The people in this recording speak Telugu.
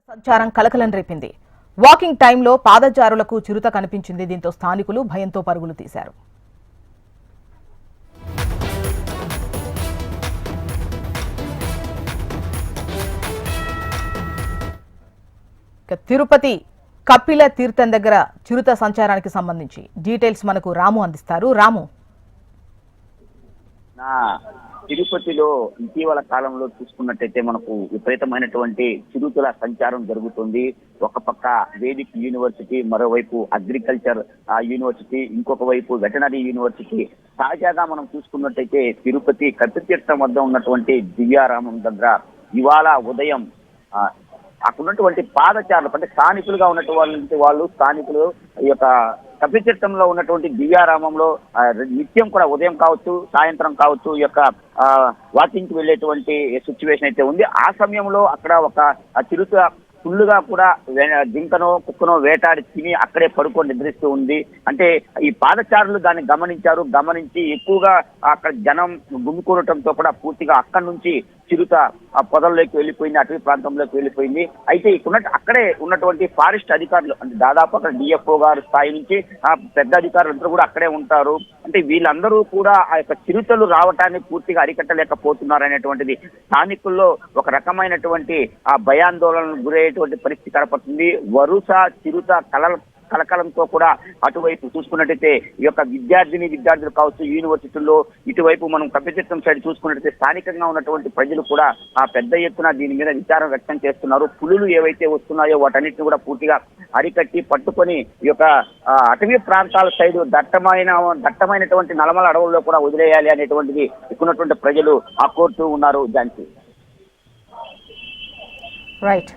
సంచారం కలకలం రేపింది. వాకింగ్ టైంలో పాదచారులకు చిరుత కనిపించింది. దీంతో స్థానికులు భయంతో పరుగులు తీశారు. తిరుపతి కపిల తీర్థం దగ్గర చిరుత సంచారానికి సంబంధించి డీటెయిల్స్ మనకు రాము అందిస్తారు. రాము, తిరుపతిలో ఇటీవల కాలంలో చూసుకున్నట్టయితే మనకు విపరీతమైనటువంటి చిరుతల సంచారం జరుగుతుంది. ఒక పక్క వేదిక్ యూనివర్సిటీ, మరోవైపు అగ్రికల్చర్ యూనివర్సిటీ, ఇంకొక వైపు వెటనరీ యూనివర్సిటీ. తాజాగా మనం చూసుకున్నట్టయితే తిరుపతి కపితీర్థం వద్ద ఉన్నటువంటి దివ్యారామం దగ్గర ఇవాళ ఉదయం అక్కడున్నటువంటి పాదచారులు అంటే స్థానికులుగా ఉన్నటువంటి స్థానికులు ఈ యొక్క కపితీర్థంలో ఉన్నటువంటి దివ్యారామంలో నిత్యం కూడా ఉదయం కావచ్చు, సాయంత్రం కావచ్చు, ఈ యొక్క వాకింగ్ కి వెళ్ళేటువంటి సిచ్యువేషన్ అయితే ఉంది. ఆ సమయంలో అక్కడ ఒక చిరుత ఫుల్లుగా కూడా జింకనో కుక్కనో వేటాడి తిని అక్కడే పడుకొని నిద్రిస్తూ ఉంది. అంటే ఈ పాదచారులు దాన్ని గమనించి ఎక్కువగా అక్కడ జనం గుమికూడటంతో కూడా పూర్తిగా అక్కడి నుంచి చిరుత ఆ పొదల్లోకి వెళ్ళిపోయింది, అటవీ ప్రాంతంలోకి వెళ్ళిపోయింది. అయితే అక్కడే ఉన్నటువంటి ఫారెస్ట్ అధికారులు అంటే దాదాపు అక్కడ డిఎఫ్ఓ గారు స్థాయి నుంచి ఆ పెద్ద అధికారులందరూ కూడా అక్కడే ఉంటారు. అంటే వీళ్ళందరూ కూడా ఆ యొక్క చిరుతలు రావటాన్ని పూర్తిగా అరికట్టలేకపోతున్నారు అనేటువంటిది స్థానికుల్లో ఒక రకమైనటువంటి ఆ భయాందోళనకు గురయ్యేటువంటి పరిస్థితి కనపడుతుంది. వరుస చిరుత కలకలంతో కూడా అటువైపు చూసుకున్నట్టయితే ఈ యొక్క విద్యార్థులు కావచ్చు, యూనివర్సిటీల్లో ఇటువైపు మనం కపితీర్థం సైడ్ చూసుకున్నట్టయితే స్థానికంగా ఉన్నటువంటి ప్రజలు కూడా ఆ పెద్ద ఎత్తున దీని మీద విచారం వ్యక్తం చేస్తున్నారు. పులులు ఏవైతే వస్తున్నాయో వాటన్నిటిని కూడా పూర్తిగా అరికట్టి పట్టుకొని ఈ యొక్క అటవీ ప్రాంతాల సైడ్ దట్టమైనటువంటి నల్లమల అడవుల్లో కూడా వదిలేయాలి అనేటువంటిది ఇక్కడున్నటువంటి ప్రజలు కోరుతూ ఉన్నారు. ఝాన్సీ. రైట్.